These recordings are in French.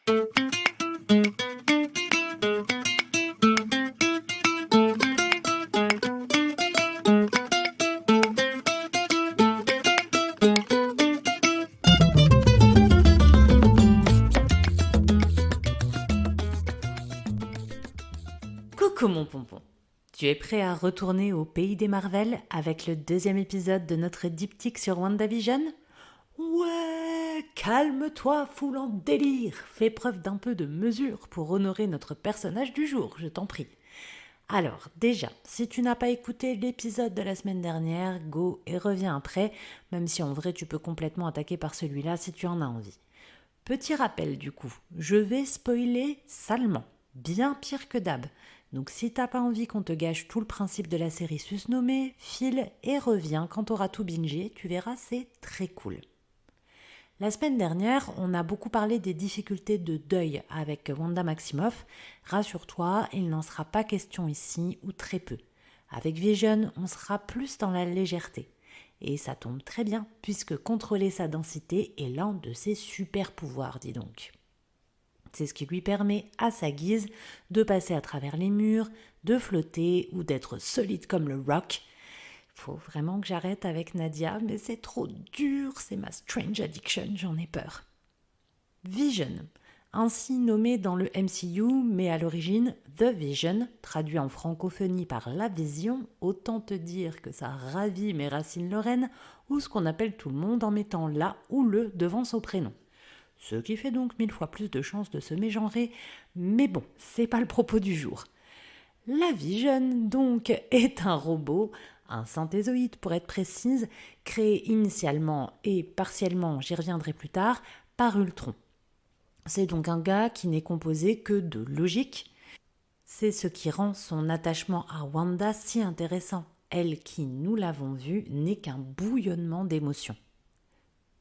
Coucou mon pompon, tu es prêt à retourner au pays des Marvel avec le 2e épisode de notre diptyque sur WandaVision ? Ouais, calme-toi, foule en délire, fais preuve d'un peu de mesure pour honorer notre personnage du jour, je t'en prie. Alors, déjà, si tu n'as pas écouté l'épisode de la semaine dernière, go et reviens après, même si en vrai tu peux complètement attaquer par celui-là si tu en as envie. Petit rappel du coup, je vais spoiler salement, bien pire que d'hab. Donc si t'as pas envie qu'on te gâche tout le principe de la série susnommée, file et reviens quand t'auras tout bingé, tu verras, c'est très cool. La semaine dernière, on a beaucoup parlé des difficultés de deuil avec Wanda Maximoff. Rassure-toi, il n'en sera pas question ici, ou très peu. Avec Vision, on sera plus dans la légèreté. Et ça tombe très bien, puisque contrôler sa densité est l'un de ses super pouvoirs, dis donc. C'est ce qui lui permet, à sa guise, de passer à travers les murs, de flotter ou d'être solide comme le roc. Faut vraiment que j'arrête avec Nadia, mais c'est trop dur, c'est ma strange addiction, j'en ai peur. Vision, ainsi nommé dans le MCU, mais à l'origine The Vision, traduit en francophonie par La Vision, autant te dire que ça ravit mes racines lorraines, ou ce qu'on appelle tout le monde en mettant la ou le devant son prénom. Ce qui fait donc 1000 fois plus de chances de se mégenrer, mais bon, c'est pas le propos du jour. La Vision, donc, est un robot, un synthézoïde pour être précise, créé initialement et partiellement, j'y reviendrai plus tard, par Ultron. C'est donc un gars qui n'est composé que de logique. C'est ce qui rend son attachement à Wanda si intéressant. Elle qui, nous l'avons vu, n'est qu'un bouillonnement d'émotions.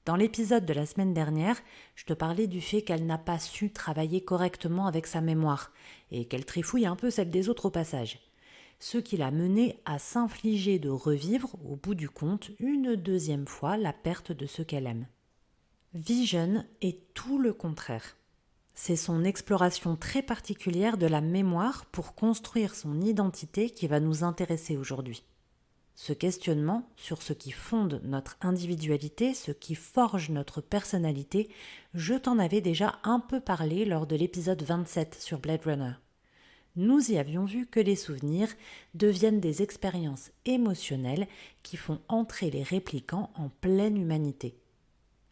Dans l'épisode de la semaine dernière, je te parlais du fait qu'elle n'a pas su travailler correctement avec sa mémoire et qu'elle trifouille un peu celle des autres au passage. Ce qui l'a menée à s'infliger de revivre, au bout du compte, une deuxième fois la perte de ce qu'elle aime. Vision est tout le contraire. C'est son exploration très particulière de la mémoire pour construire son identité qui va nous intéresser aujourd'hui. Ce questionnement sur ce qui fonde notre individualité, ce qui forge notre personnalité, je t'en avais déjà un peu parlé lors de l'épisode 27 sur Blade Runner. Nous y avions vu que les souvenirs deviennent des expériences émotionnelles qui font entrer les répliquants en pleine humanité.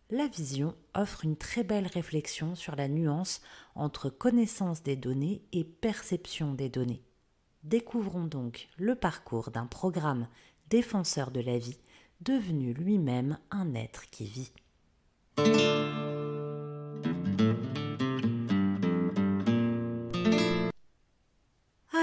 La vision offre une très belle réflexion sur la nuance entre connaissance des données et perception des données. Découvrons donc le parcours d'un programme défenseur de la vie, devenu lui-même un être qui vit.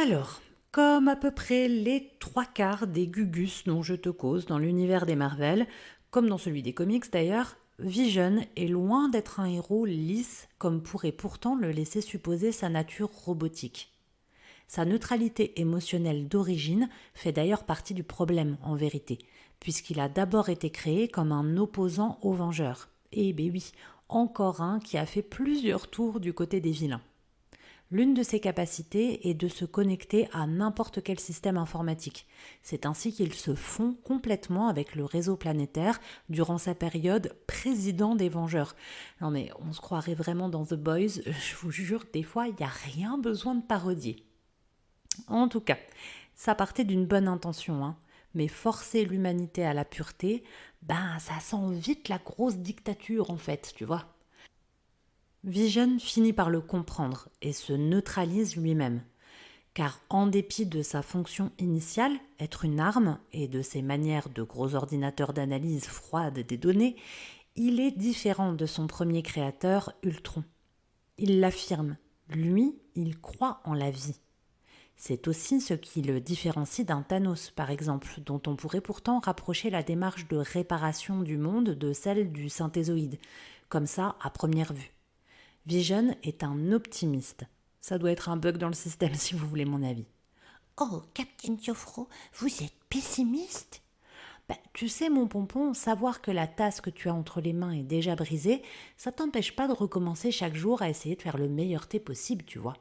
Alors, comme à peu près les 3/4 des gugus dont je te cause dans l'univers des Marvel, comme dans celui des comics d'ailleurs, Vision est loin d'être un héros lisse comme pourrait pourtant le laisser supposer sa nature robotique. Sa neutralité émotionnelle d'origine fait d'ailleurs partie du problème en vérité, puisqu'il a d'abord été créé comme un opposant aux Vengeurs. Et ben oui, encore un qui a fait plusieurs tours du côté des vilains. L'une de ses capacités est de se connecter à n'importe quel système informatique. C'est ainsi qu'il se fond complètement avec le réseau planétaire durant sa période président des Vengeurs. Non mais on se croirait vraiment dans The Boys, je vous jure, des fois il n'y a rien besoin de parodier. En tout cas, ça partait d'une bonne intention, mais forcer l'humanité à la pureté, ça sent vite la grosse dictature en fait, tu vois. Vision finit par le comprendre et se neutralise lui-même. Car en dépit de sa fonction initiale, être une arme, et de ses manières de gros ordinateur d'analyse froide des données, il est différent de son premier créateur, Ultron. Il l'affirme, lui, il croit en la vie. C'est aussi ce qui le différencie d'un Thanos, par exemple, dont on pourrait pourtant rapprocher la démarche de réparation du monde de celle du synthézoïde, comme ça à première vue. Vision est un optimiste. Ça doit être un bug dans le système si vous voulez mon avis. Oh, Captain Diofro, vous êtes pessimiste ? Tu sais, mon pompon, savoir que la tasse que tu as entre les mains est déjà brisée, ça t'empêche pas de recommencer chaque jour à essayer de faire le meilleur thé possible, tu vois.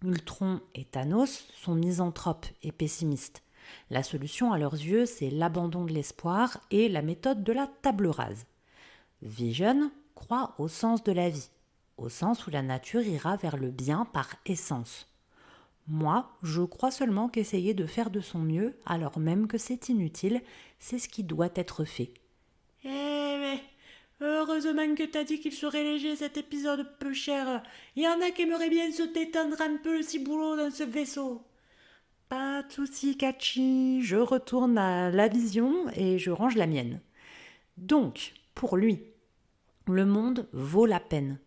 Ultron et Thanos sont misanthropes et pessimistes. La solution à leurs yeux, c'est l'abandon de l'espoir et la méthode de la table rase. Vision croit au sens de la vie, au sens où la nature ira vers le bien par essence. Moi, je crois seulement qu'essayer de faire de son mieux, alors même que c'est inutile, c'est ce qui doit être fait. Mais heureusement que t'as dit qu'il serait léger cet épisode peu cher. Il y en a qui aimeraient bien se détendre un peu le ciboulot dans ce vaisseau. Pas de souci, Kachi, je retourne à la vision et je range la mienne. Donc, pour lui, le monde vaut la peine.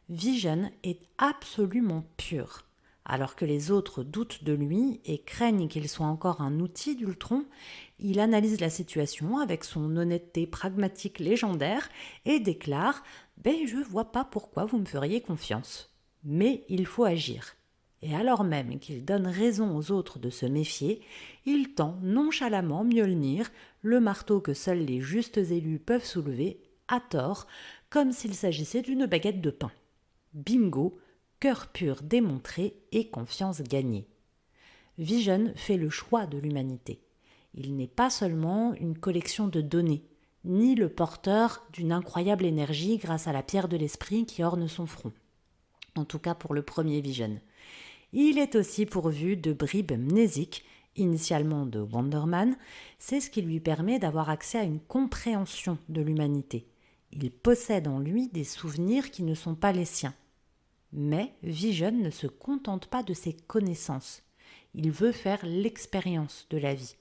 Vision est absolument pur. Alors que les autres doutent de lui et craignent qu'il soit encore un outil d'Ultron, il analyse la situation avec son honnêteté pragmatique légendaire et déclare « je vois pas pourquoi vous me feriez confiance. Mais il faut agir. » Et alors même qu'il donne raison aux autres de se méfier, il tend nonchalamment Mjolnir, le marteau que seuls les justes élus peuvent soulever, à tort, comme s'il s'agissait d'une baguette de pain. Bingo, cœur pur démontré et confiance gagnée. Vision fait le choix de l'humanité. Il n'est pas seulement une collection de données, ni le porteur d'une incroyable énergie grâce à la pierre de l'esprit qui orne son front. En tout cas pour le premier Vision. Il est aussi pourvu de bribes mnésiques, initialement de Wonder Man, c'est ce qui lui permet d'avoir accès à une compréhension de l'humanité. Il possède en lui des souvenirs qui ne sont pas les siens. Mais Vision ne se contente pas de ses connaissances. Il veut faire l'expérience de la vie.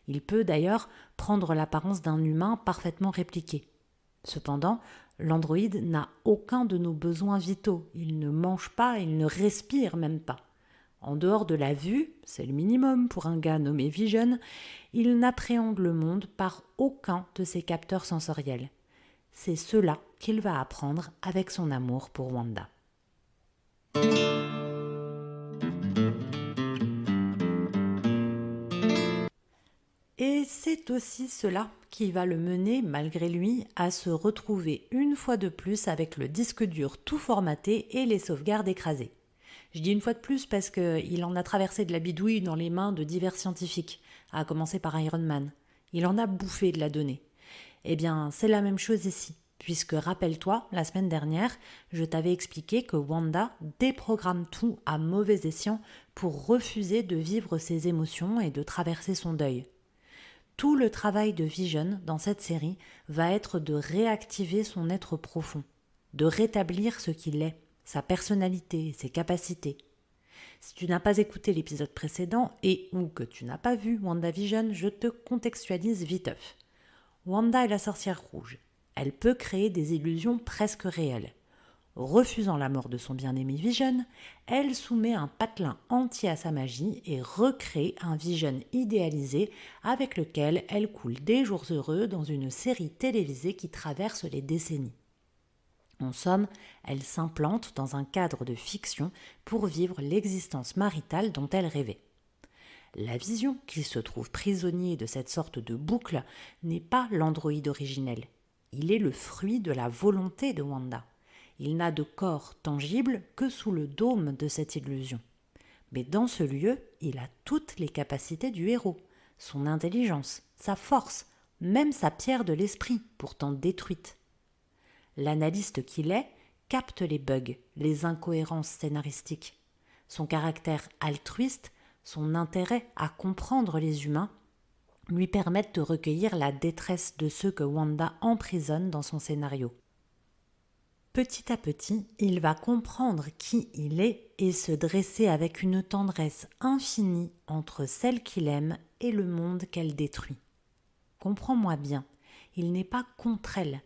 Il peut d'ailleurs prendre l'apparence d'un humain parfaitement répliqué. Cependant, l'androïde n'a aucun de nos besoins vitaux. Il ne mange pas, il ne respire même pas. En dehors de la vue, c'est le minimum pour un gars nommé Vision, il n'appréhende le monde par aucun de ses capteurs sensoriels. C'est cela qu'il va apprendre avec son amour pour Wanda. Et c'est aussi cela qui va le mener, malgré lui, à se retrouver une fois de plus avec le disque dur tout formaté et les sauvegardes écrasées. Je dis une fois de plus parce qu'il en a traversé de la bidouille dans les mains de divers scientifiques, à commencer par Iron Man. Il en a bouffé de la donnée. Eh bien, c'est la même chose ici, puisque rappelle-toi, la semaine dernière, je t'avais expliqué que Wanda déprogramme tout à mauvais escient pour refuser de vivre ses émotions et de traverser son deuil. Tout le travail de Vision dans cette série va être de réactiver son être profond, de rétablir ce qu'il est, sa personnalité et ses capacités. Si tu n'as pas écouté l'épisode précédent et ou que tu n'as pas vu WandaVision, je te contextualise viteuf. Wanda est la sorcière rouge. Elle peut créer des illusions presque réelles. Refusant la mort de son bien-aimé Vision, elle soumet un patelin entier à sa magie et recrée un Vision idéalisé avec lequel elle coule des jours heureux dans une série télévisée qui traverse les décennies. En somme, elle s'implante dans un cadre de fiction pour vivre l'existence maritale dont elle rêvait. La Vision, qui se trouve prisonnier de cette sorte de boucle, n'est pas l'androïde originel. Il est le fruit de la volonté de Wanda. Il n'a de corps tangible que sous le dôme de cette illusion. Mais dans ce lieu, il a toutes les capacités du héros, son intelligence, sa force, même sa pierre de l'esprit, pourtant détruite. L'analyste qu'il est capte les bugs, les incohérences scénaristiques. Son caractère altruiste, son intérêt à comprendre les humains, lui permettent de recueillir la détresse de ceux que Wanda emprisonne dans son scénario. Petit à petit, il va comprendre qui il est et se dresser avec une tendresse infinie entre celle qu'il aime et le monde qu'elle détruit. Comprends-moi bien, il n'est pas contre elle.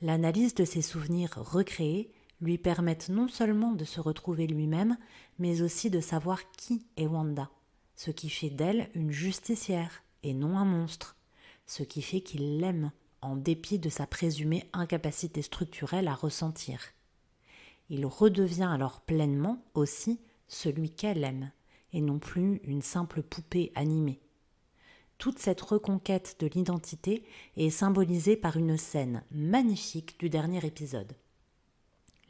L'analyse de ses souvenirs recréés lui permettent non seulement de se retrouver lui-même, mais aussi de savoir qui est Wanda, ce qui fait d'elle une justicière et non un monstre, ce qui fait qu'il l'aime en dépit de sa présumée incapacité structurelle à ressentir. Il redevient alors pleinement aussi celui qu'elle aime, et non plus une simple poupée animée. Toute cette reconquête de l'identité est symbolisée par une scène magnifique du dernier épisode.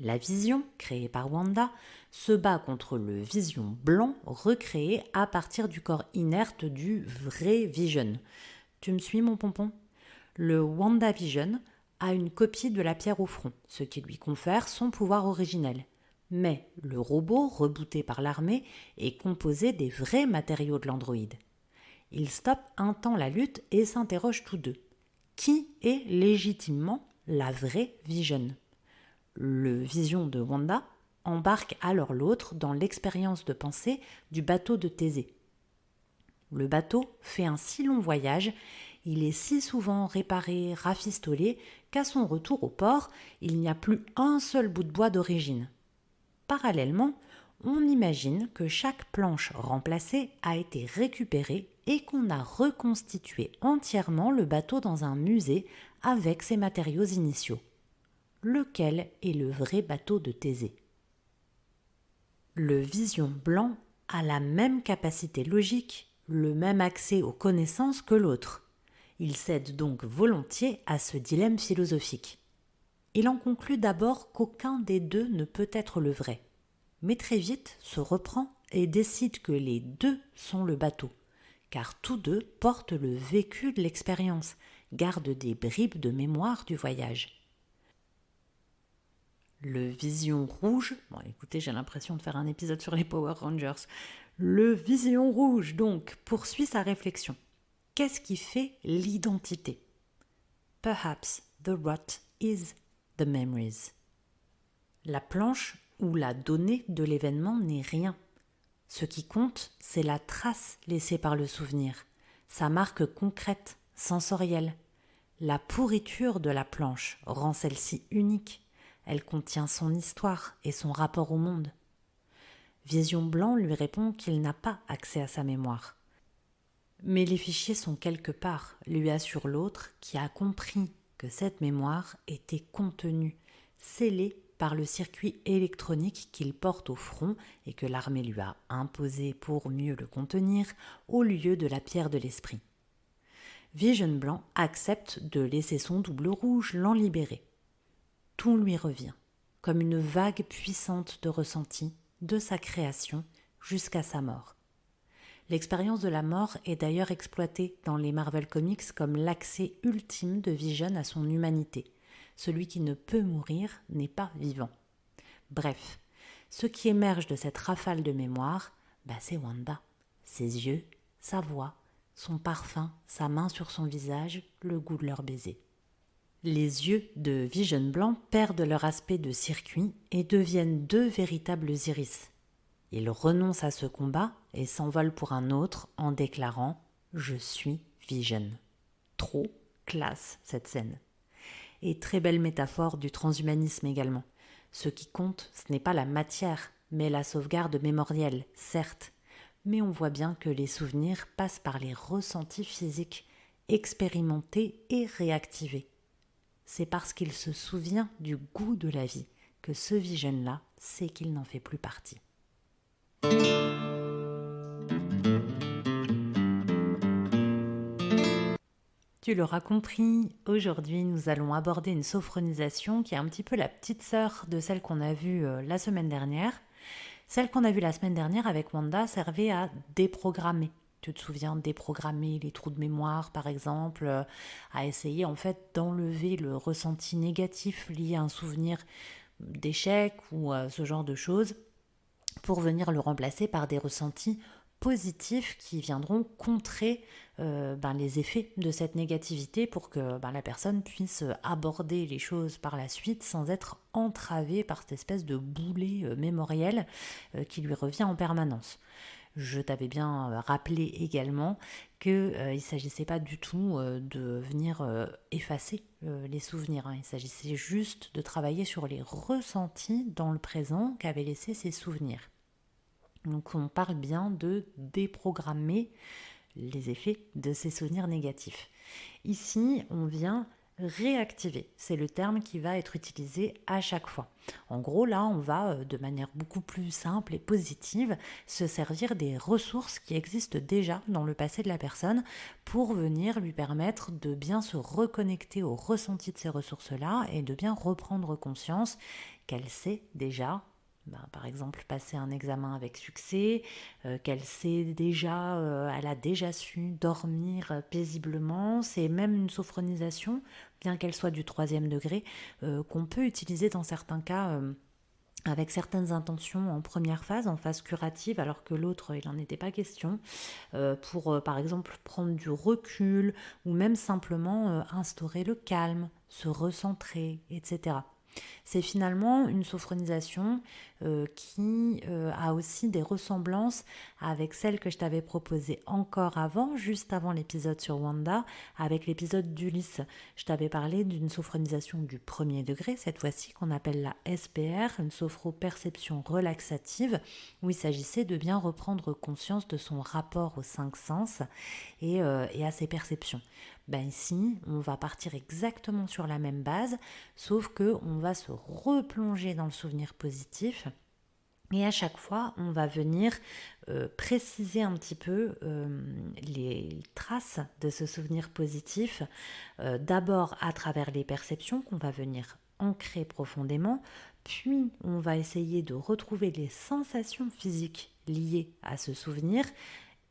La Vision, créée par Wanda, se bat contre le Vision blanc recréé à partir du corps inerte du vrai Vision. Tu me suis, mon pompon ? Le WandaVision a une copie de la pierre au front, ce qui lui confère son pouvoir originel. Mais le robot, rebooté par l'armée, est composé des vrais matériaux de l'androïde. Ils stoppent un temps la lutte et s'interrogent tous deux. Qui est légitimement la vraie Vision ? Le Vision de Wanda embarque alors l'autre dans l'expérience de pensée du bateau de Thésée. Le bateau fait un si long voyage, il est si souvent réparé, rafistolé, qu'à son retour au port, il n'y a plus un seul bout de bois d'origine. Parallèlement, on imagine que chaque planche remplacée a été récupérée et qu'on a reconstitué entièrement le bateau dans un musée avec ses matériaux initiaux. Lequel est le vrai bateau de Thésée ? Le Vision blanc a la même capacité logique, le même accès aux connaissances que l'autre. Il cède donc volontiers à ce dilemme philosophique. Il en conclut d'abord qu'aucun des deux ne peut être le vrai. Mais très vite se reprend et décide que les deux sont le bateau, car tous deux portent le vécu de l'expérience, gardent des bribes de mémoire du voyage. Le Vision rouge, bon écoutez, j'ai l'impression de faire un épisode sur les Power Rangers. Le Vision rouge, donc, poursuit sa réflexion. Qu'est-ce qui fait l'identité ? Perhaps the rot is the memories. La planche ou la donnée de l'événement n'est rien. Ce qui compte, c'est la trace laissée par le souvenir, sa marque concrète, sensorielle. La pourriture de la planche rend celle-ci unique. Elle contient son histoire et son rapport au monde. Vision blanc lui répond qu'il n'a pas accès à sa mémoire. Mais les fichiers sont quelque part, lui assure l'autre qui a compris que cette mémoire était contenue, scellée par le circuit électronique qu'il porte au front et que l'armée lui a imposé pour mieux le contenir au lieu de la pierre de l'esprit. Vision blanc accepte de laisser son double rouge l'en libérer. Tout lui revient, comme une vague puissante de ressenti, de sa création jusqu'à sa mort. L'expérience de la mort est d'ailleurs exploitée dans les Marvel Comics comme l'accès ultime de Vision à son humanité. Celui qui ne peut mourir n'est pas vivant. Bref, ce qui émerge de cette rafale de mémoire, c'est Wanda. Ses yeux, sa voix, son parfum, sa main sur son visage, le goût de leur baiser. Les yeux de Vision blanc perdent leur aspect de circuit et deviennent deux véritables iris. Il renonce à ce combat et s'envole pour un autre en déclarant « Je suis Vision ». Trop classe cette scène. Et très belle métaphore du transhumanisme également. Ce qui compte, ce n'est pas la matière, mais la sauvegarde mémorielle, certes. Mais on voit bien que les souvenirs passent par les ressentis physiques, expérimentés et réactivés. C'est parce qu'il se souvient du goût de la vie que ce Vision-là sait qu'il n'en fait plus partie. Tu l'auras compris, aujourd'hui nous allons aborder une sophronisation qui est un petit peu la petite sœur de celle qu'on a vue la semaine dernière. Celle qu'on a vue la semaine dernière avec Wanda servait à déprogrammer. Tu te souviens, déprogrammer les trous de mémoire par exemple, à essayer en fait d'enlever le ressenti négatif lié à un souvenir d'échec ou ce genre de choses pour venir le remplacer par des ressentis positifs qui viendront contrer les effets de cette négativité pour que la personne puisse aborder les choses par la suite sans être entravée par cette espèce de boulet mémoriel qui lui revient en permanence. Je t'avais bien rappelé également qu'il ne s'agissait pas du tout de venir effacer les souvenirs. Il s'agissait juste de travailler sur les ressentis dans le présent qu'avaient laissé ces souvenirs. Donc on parle bien de déprogrammer les effets de ces souvenirs négatifs. Ici, on vient réactiver. C'est le terme qui va être utilisé à chaque fois. En gros, là, on va, de manière beaucoup plus simple et positive, se servir des ressources qui existent déjà dans le passé de la personne pour venir lui permettre de bien se reconnecter au ressenti de ces ressources-là et de bien reprendre conscience qu'elle sait déjà par exemple passer un examen avec succès, elle a déjà su dormir paisiblement. C'est même une sophronisation, bien qu'elle soit du 3e degré, qu'on peut utiliser dans certains cas avec certaines intentions en première phase, en phase curative, alors que l'autre, il n'en était pas question, pour par exemple prendre du recul ou même simplement instaurer le calme, se recentrer, etc. C'est finalement une sophronisation qui a aussi des ressemblances avec celle que je t'avais proposée encore avant, juste avant l'épisode sur Wanda, avec l'épisode d'Ulysse. Je t'avais parlé d'une sophronisation du 1er degré, cette fois-ci qu'on appelle la SPR, une sophroperception relaxative, où il s'agissait de bien reprendre conscience de son rapport aux 5 sens et à ses perceptions. Ici, on va partir exactement sur la même base, sauf qu'on va se replonger dans le souvenir positif. Et à chaque fois, on va venir préciser un petit peu les traces de ce souvenir positif, d'abord à travers les perceptions qu'on va venir ancrer profondément, puis on va essayer de retrouver les sensations physiques liées à ce souvenir,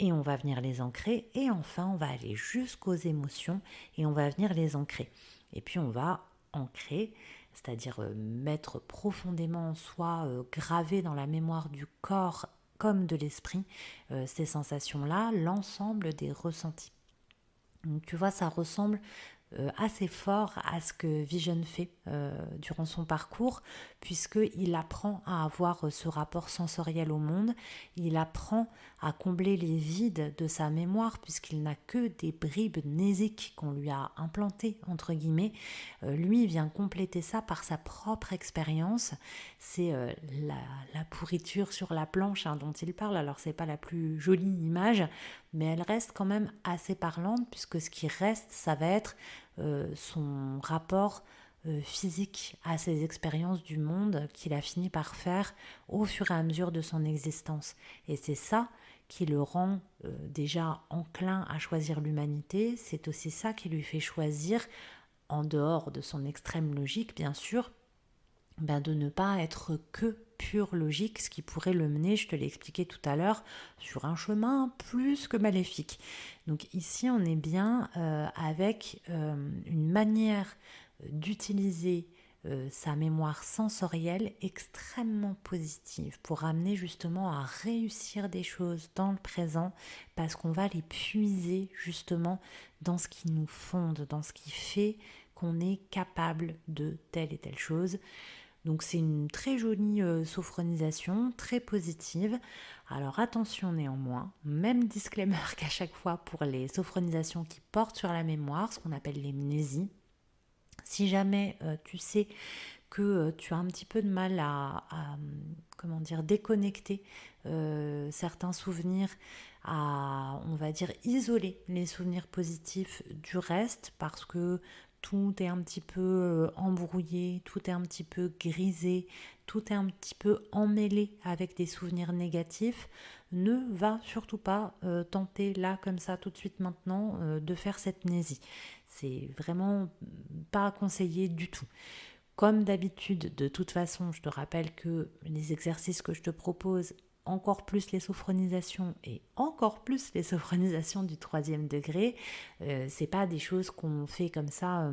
et on va venir les ancrer, et enfin on va aller jusqu'aux émotions et on va venir les ancrer. Et puis on va ancrer, c'est-à-dire mettre profondément en soi, graver dans la mémoire du corps comme de l'esprit, ces sensations-là, l'ensemble des ressentis. Donc tu vois, ça ressemble assez fort à ce que Vision fait durant son parcours, puisqu'il apprend à avoir ce rapport sensoriel au monde, il apprend à combler les vides de sa mémoire, puisqu'il n'a que des bribes mnésiques qu'on lui a implantées, entre guillemets. Lui, il vient compléter ça par sa propre expérience. C'est la pourriture sur la planche dont il parle. Alors, c'est pas la plus jolie image, mais elle reste quand même assez parlante, puisque ce qui reste, ça va être son rapport physique à ses expériences du monde qu'il a fini par faire au fur et à mesure de son existence. Et c'est ça qui le rend déjà enclin à choisir l'humanité, c'est aussi ça qui lui fait choisir, en dehors de son extrême logique bien sûr, de ne pas être que pure logique, ce qui pourrait le mener, je te l'ai expliqué tout à l'heure, sur un chemin plus que maléfique. Donc ici, on est bien avec une manière d'utiliser sa mémoire sensorielle extrêmement positive pour amener justement à réussir des choses dans le présent, parce qu'on va les puiser justement dans ce qui nous fonde, dans ce qui fait qu'on est capable de telle et telle chose. Donc c'est une très jolie sophronisation, très positive. Alors attention néanmoins, même disclaimer qu'à chaque fois pour les sophronisations qui portent sur la mémoire, ce qu'on appelle les mnésies. Si jamais tu sais que tu as un petit peu de mal à déconnecter certains souvenirs, à, on va dire, isoler les souvenirs positifs du reste, parce que tout est un petit peu embrouillé, tout est un petit peu grisé, tout est un petit peu emmêlé avec des souvenirs négatifs, ne va surtout pas tenter là, comme ça, tout de suite maintenant, de faire cette mnésie. C'est vraiment pas conseillé du tout. Comme d'habitude, de toute façon, je te rappelle que les exercices que je te propose, encore plus les sophronisations et encore plus les sophronisations du 3e degré, c'est pas des choses qu'on fait comme ça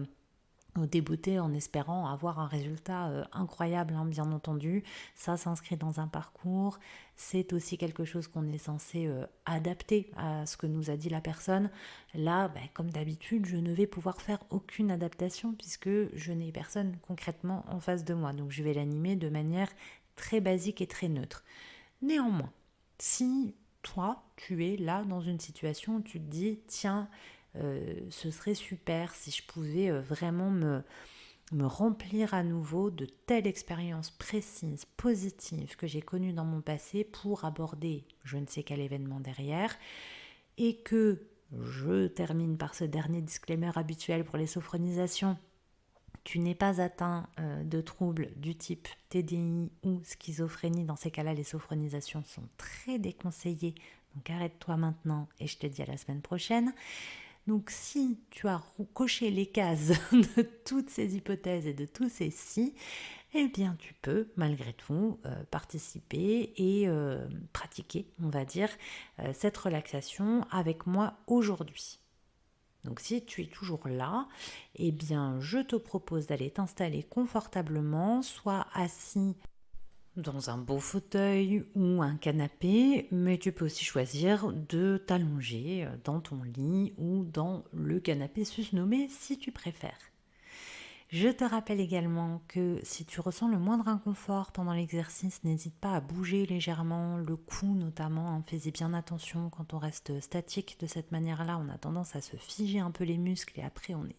au débouté en espérant avoir un résultat incroyable, bien entendu. Ça s'inscrit dans un parcours, c'est aussi quelque chose qu'on est censé adapter à ce que nous a dit la personne. Là, comme d'habitude, je ne vais pouvoir faire aucune adaptation puisque je n'ai personne concrètement en face de moi, donc je vais l'animer de manière très basique et très neutre. Néanmoins, si toi, tu es là dans une situation où tu te dis, tiens, ce serait super si je pouvais vraiment me remplir à nouveau de telles expériences précises, positives que j'ai connues dans mon passé pour aborder je ne sais quel événement derrière, et que je termine par ce dernier disclaimer habituel pour les sophronisations. tu n'es pas atteint de troubles du type TDI ou schizophrénie, dans ces cas-là, les sophronisations sont très déconseillées. Donc arrête-toi maintenant et je te dis à la semaine prochaine. Donc si tu as coché les cases de toutes ces hypothèses et de tous ces si, eh bien tu peux malgré tout participer et pratiquer, on va dire, cette relaxation avec moi aujourd'hui. Donc si tu es toujours là, eh bien je te propose d'aller t'installer confortablement, soit assis dans un beau fauteuil ou un canapé, mais tu peux aussi choisir de t'allonger dans ton lit ou dans le canapé susnommé si tu préfères. Je te rappelle également que si tu ressens le moindre inconfort pendant l'exercice, n'hésite pas à bouger légèrement, le cou notamment, fais-y bien attention quand on reste statique de cette manière-là, on a tendance à se figer un peu les muscles et après on est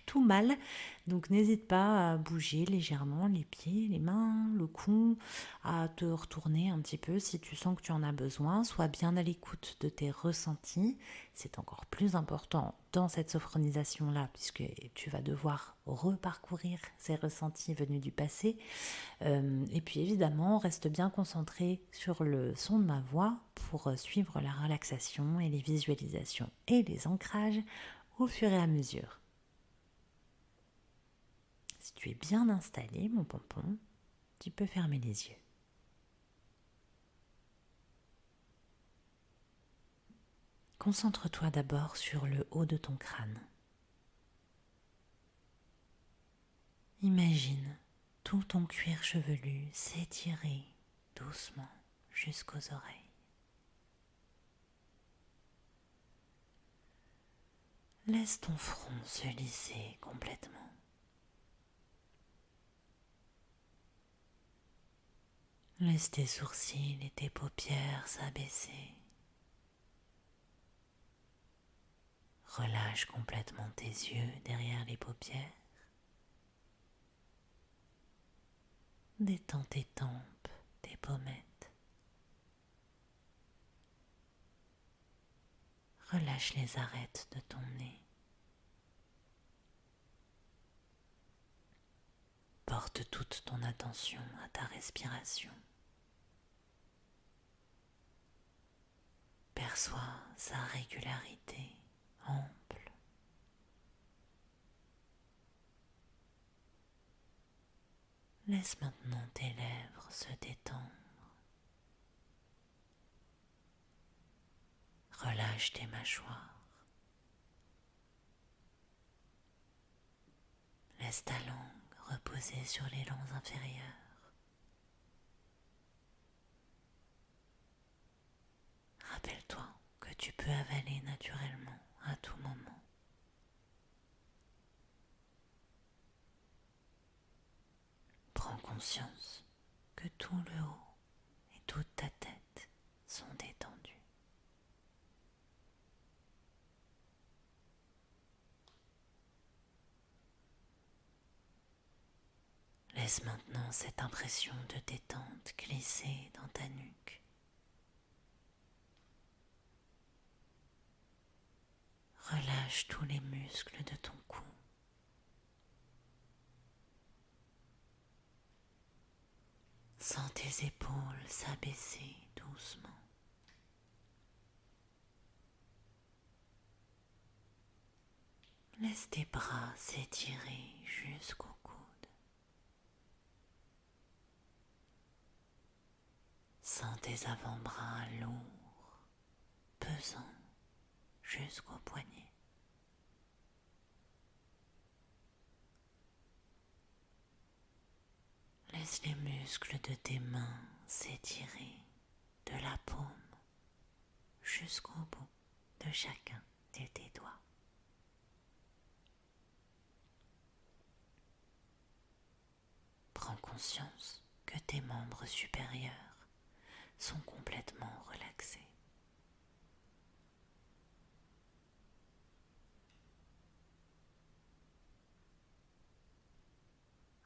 tout mal, donc n'hésite pas à bouger légèrement les pieds, les mains, le cou, à te retourner un petit peu si tu sens que tu en as besoin, sois bien à l'écoute de tes ressentis, c'est encore plus important dans cette sophronisation là puisque tu vas devoir reparcourir ces ressentis venus du passé, et puis évidemment reste bien concentré sur le son de ma voix pour suivre la relaxation et les visualisations et les ancrages au fur et à mesure. Si tu es bien installé, mon pompon, tu peux fermer les yeux. Concentre-toi d'abord sur le haut de ton crâne. Imagine tout ton cuir chevelu s'étirer doucement jusqu'aux oreilles. Laisse ton front se lisser complètement. Laisse tes sourcils et tes paupières s'abaisser. Relâche complètement tes yeux derrière les paupières. Détends tes tempes, tes pommettes. Relâche les arêtes de ton nez. Porte toute ton attention à ta respiration. Perçois sa régularité ample. Laisse maintenant tes lèvres se détendre. Relâche tes mâchoires. Laisse ta langue reposer sur les dents inférieures. Rappelle-toi que tu peux avaler naturellement à tout moment. Prends conscience que tout le haut et toute ta tête sont détendus. Laisse maintenant cette impression de détente glisser dans ta nuque. Relâche tous les muscles de ton cou. Sens tes épaules s'abaisser doucement. Laisse tes bras s'étirer jusqu'au coude. Sens tes avant-bras lourds, pesants jusqu'aux poignets. Laisse les muscles de tes mains s'étirer de la paume jusqu'au bout de chacun de tes doigts. Prends conscience que tes membres supérieurs sont complètement relaxés.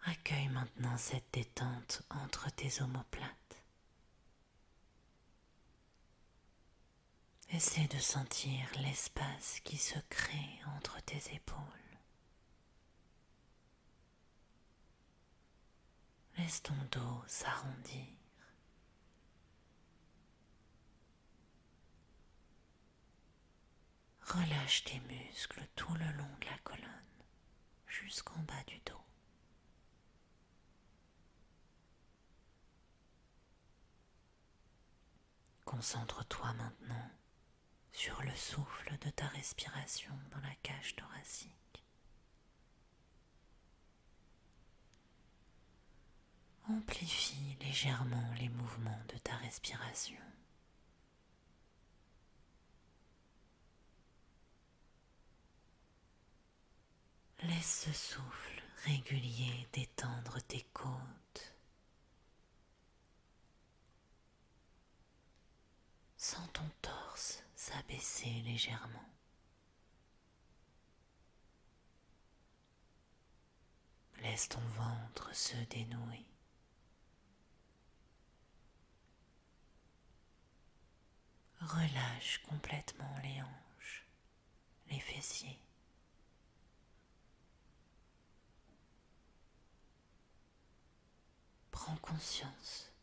Accueille maintenant cette détente entre tes omoplates. Essaie de sentir l'espace qui se crée entre tes épaules. Laisse ton dos s'arrondir. Relâche tes muscles tout le long de la colonne, jusqu'en bas du dos. Concentre-toi maintenant sur le souffle de ta respiration dans la cage thoracique. Amplifie légèrement les mouvements de ta respiration. Laisse ce souffle régulier détendre tes côtes. Sens ton torse s'abaisser légèrement. Laisse ton ventre se dénouer. Relâche complètement les hanches, les fessiers. Prends conscience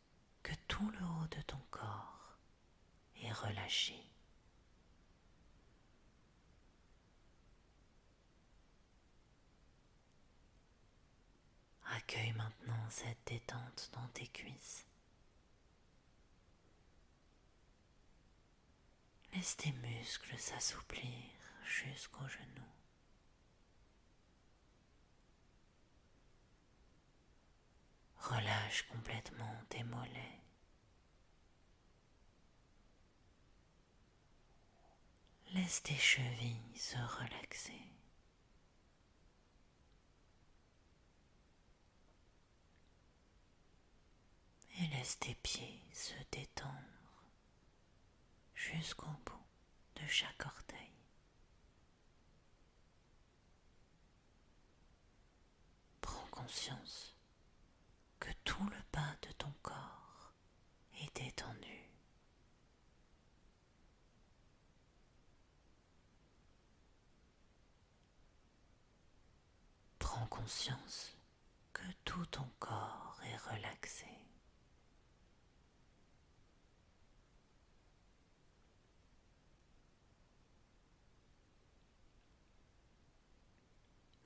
que tout le haut de ton corps est relâché. Accueille maintenant cette détente dans tes cuisses. Laisse tes muscles s'assouplir jusqu'aux genoux. Relâche complètement tes mollets. Laisse tes chevilles se relaxer. Et laisse tes pieds se détendre jusqu'au bout de chaque orteil. Prends conscience que tout le bas de ton corps est détendu. Prends conscience que tout ton corps est relaxé.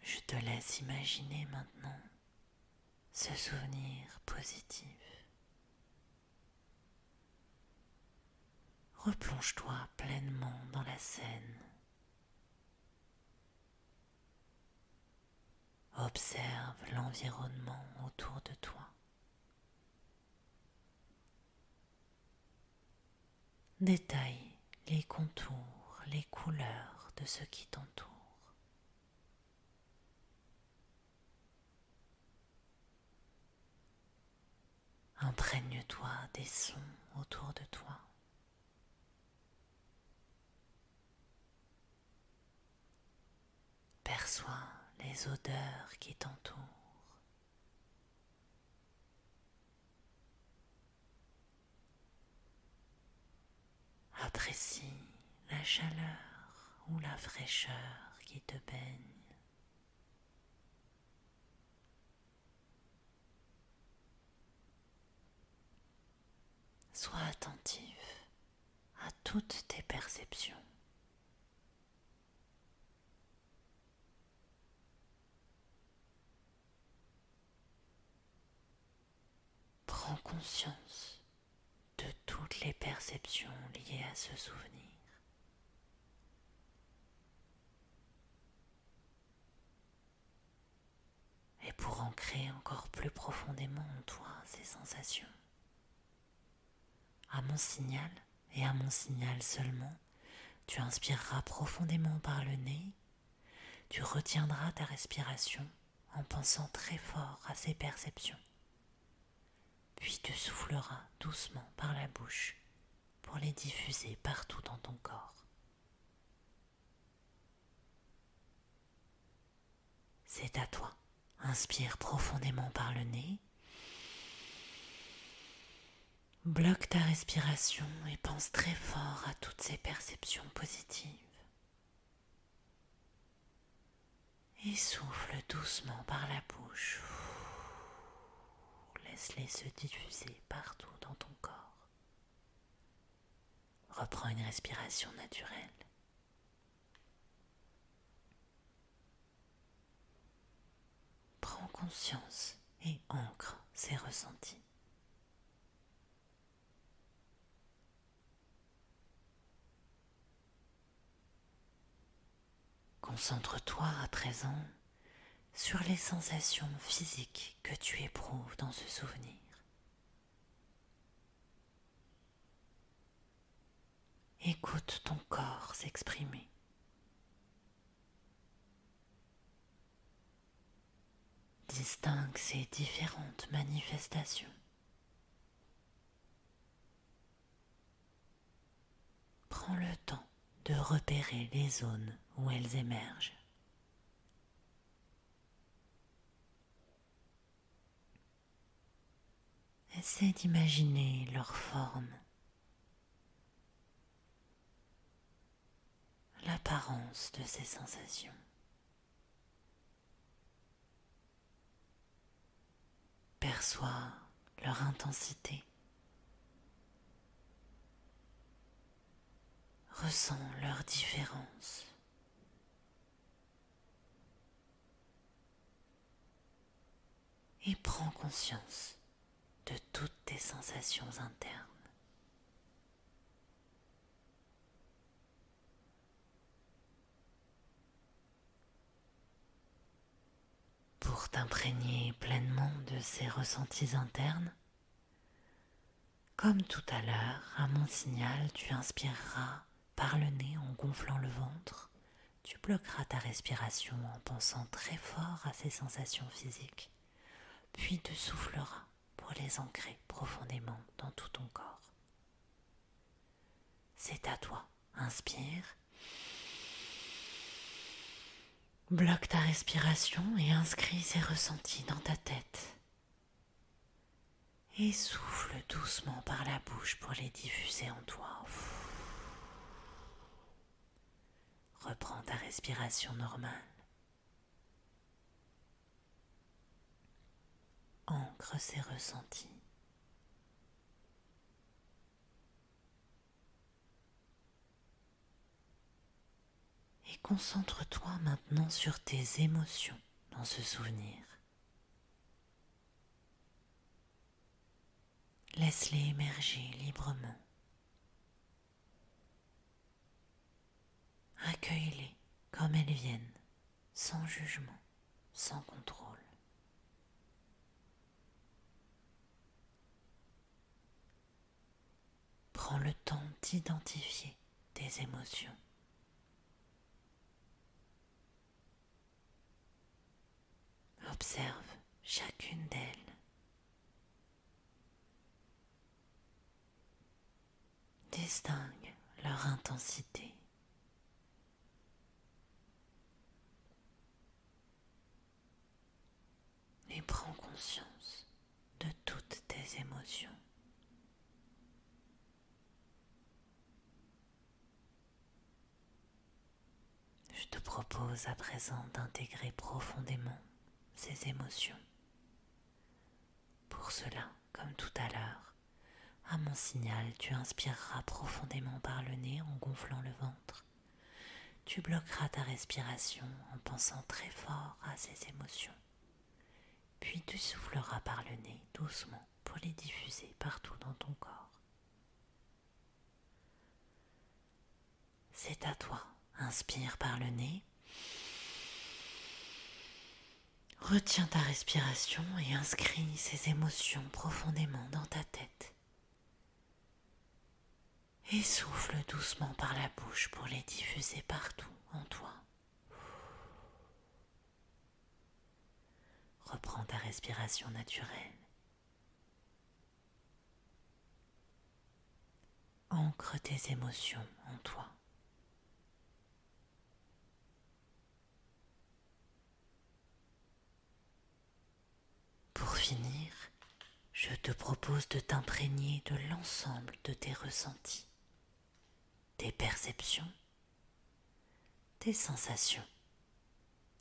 Je te laisse imaginer maintenant ce souvenir positif. Replonge-toi pleinement dans la scène. Observe l'environnement autour de toi. Détaille les contours, les couleurs de ce qui t'entoure. Imprègne-toi des sons autour de toi. Perçois les odeurs qui t'entourent. Apprécie la chaleur ou la fraîcheur qui te baigne. Sois attentif à toutes tes perceptions. Prends conscience de toutes les perceptions liées à ce souvenir. Et pour ancrer encore plus profondément en toi ces sensations, à mon signal et à mon signal seulement, tu inspireras profondément par le nez, tu retiendras ta respiration en pensant très fort à ces perceptions. Puis tu souffleras doucement par la bouche pour les diffuser partout dans ton corps. C'est à toi. Inspire profondément par le nez. Bloque ta respiration et pense très fort à toutes ces perceptions positives. Et souffle doucement par la bouche. laisse-les se diffuser partout dans ton corps. Reprends une respiration naturelle. Prends conscience et ancre ces ressentis. Concentre-toi à présent sur les sensations physiques que tu éprouves dans ce souvenir. Écoute ton corps s'exprimer. Distingue ces différentes manifestations. Prends le temps de repérer les zones où elles émergent. Essaie d'imaginer leur forme, l'apparence de ces sensations. Perçois leur intensité. Ressens leur différence. Et prends conscience de toutes tes sensations internes. Pour t'imprégner pleinement de ces ressentis internes, comme tout à l'heure, à mon signal, tu inspireras par le nez en gonflant le ventre. Tu bloqueras ta respiration en pensant très fort à ces sensations physiques, puis tu souffleras pour les ancrer profondément dans tout ton corps. C'est à toi. Inspire. Bloque ta respiration et inscris ces ressentis dans ta tête. Et souffle doucement par la bouche pour les diffuser en toi. Reprends ta respiration normale. Ancre ces ressentis. Et concentre-toi maintenant sur tes émotions dans ce souvenir. Laisse-les émerger librement. Accueille-les comme elles viennent, sans jugement, sans contrôle. Prends le temps d'identifier tes émotions. Observe chacune d'elles. Distingue leur intensité. Et prends conscience de toutes tes émotions. Je te propose à présent d'intégrer profondément ces émotions. Pour cela, comme tout à l'heure, à mon signal, tu inspireras profondément par le nez en gonflant le ventre. Tu bloqueras ta respiration en pensant très fort à ces émotions. Puis tu souffleras par le nez doucement pour les diffuser partout dans ton corps. C'est à toi. Inspire par le nez. Retiens ta respiration et inscris ces émotions profondément dans ta tête. Et souffle doucement par la bouche pour les diffuser partout en toi. Reprends ta respiration naturelle. Ancre tes émotions en toi. Pour finir, je te propose de t'imprégner de l'ensemble de tes ressentis, tes perceptions, tes sensations,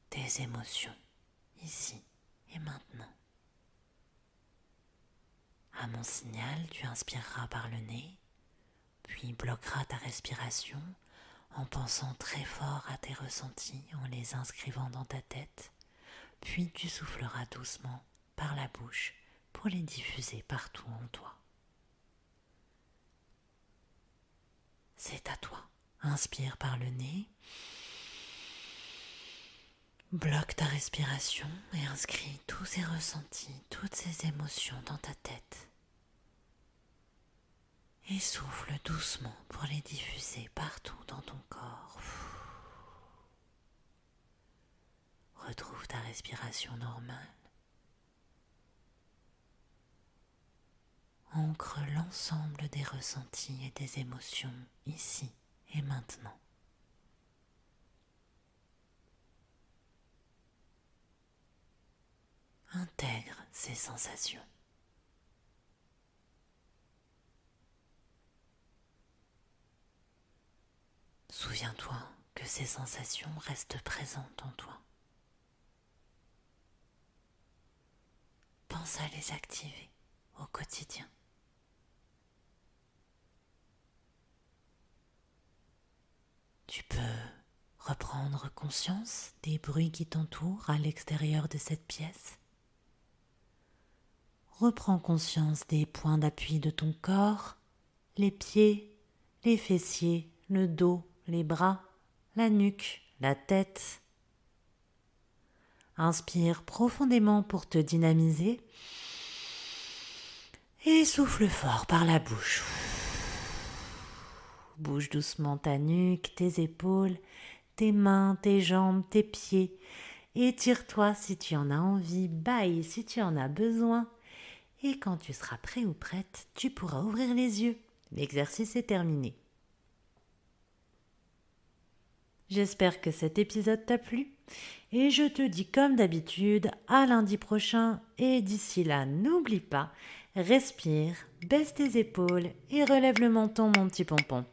tes émotions, ici et maintenant. À mon signal, tu inspireras par le nez, puis bloqueras ta respiration en pensant très fort à tes ressentis, en les inscrivant dans ta tête, puis tu souffleras doucement par la bouche pour les diffuser partout en toi. C'est à toi. Inspire par le nez, bloque ta respiration et inscris tous ces ressentis, toutes ces émotions dans ta tête. Et souffle doucement pour les diffuser partout dans ton corps. Retrouve ta respiration normale. Ancre l'ensemble des ressentis et des émotions ici et maintenant. Intègre ces sensations. Souviens-toi que ces sensations restent présentes en toi. Pense à les activer au quotidien. Tu peux reprendre conscience des bruits qui t'entourent à l'extérieur de cette pièce. Reprends conscience des points d'appui de ton corps, les pieds, les fessiers, le dos, les bras, la nuque, la tête. Inspire profondément pour te dynamiser et souffle fort par la bouche. Bouge doucement ta nuque, tes épaules, tes mains, tes jambes, tes pieds. Étire-toi si tu en as envie, bâille si tu en as besoin. Et quand tu seras prêt ou prête, tu pourras ouvrir les yeux. L'exercice est terminé. J'espère que cet épisode t'a plu et je te dis comme d'habitude à lundi prochain et d'ici là, n'oublie pas, respire, baisse tes épaules et relève le menton mon petit pompon.